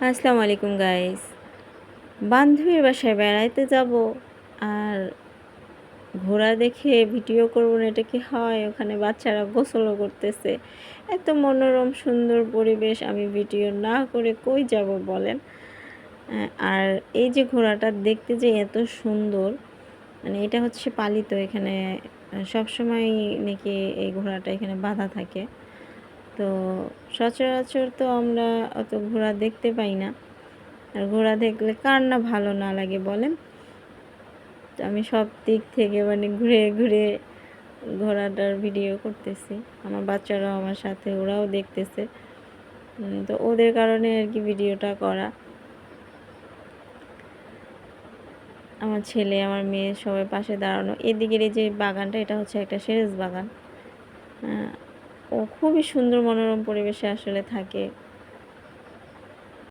আসসালামু আলাইকুম গাইস। বান্ধবীর বাসায় বেড়াইতে যাব আর ঘোড়া দেখে ভিডিও করব না, এটা কি হয়? ওখানে বাচ্চারা গোসলও করতেছে। এত মনোরম সুন্দর পরিবেশ, আমি ভিডিও না করে কই যাব বলেন? আর এই যে ঘোড়াটা দেখতে যে এত সুন্দর, মানে এটা হচ্ছে পালিত এখানে। সবসময় নাকি এই ঘোড়াটা এখানে বাঁধা থাকে। তো সচরাচর তো আমরা অত ঘোড়া দেখতে পাই না। আর ঘোড়া দেখলে কার না ভালো না লাগে বলেন? তো আমি সব দিক থেকে মানে ঘুরে ঘুরে ঘোড়াটার ভিডিও করতেছি। আমার বাচ্চারাও আমার সাথে, ওরাও দেখতেছে। তো ওদের কারণে আর কি ভিডিওটা করা। আমার ছেলে, আমার মেয়ে সবাই পাশে দাঁড়ানো। এদিকের এই যে বাগানটা, এটা হচ্ছে একটা সেরেস বাগান। ও খুবই সুন্দর মনোরম পরিবেশে আসলে থাকে।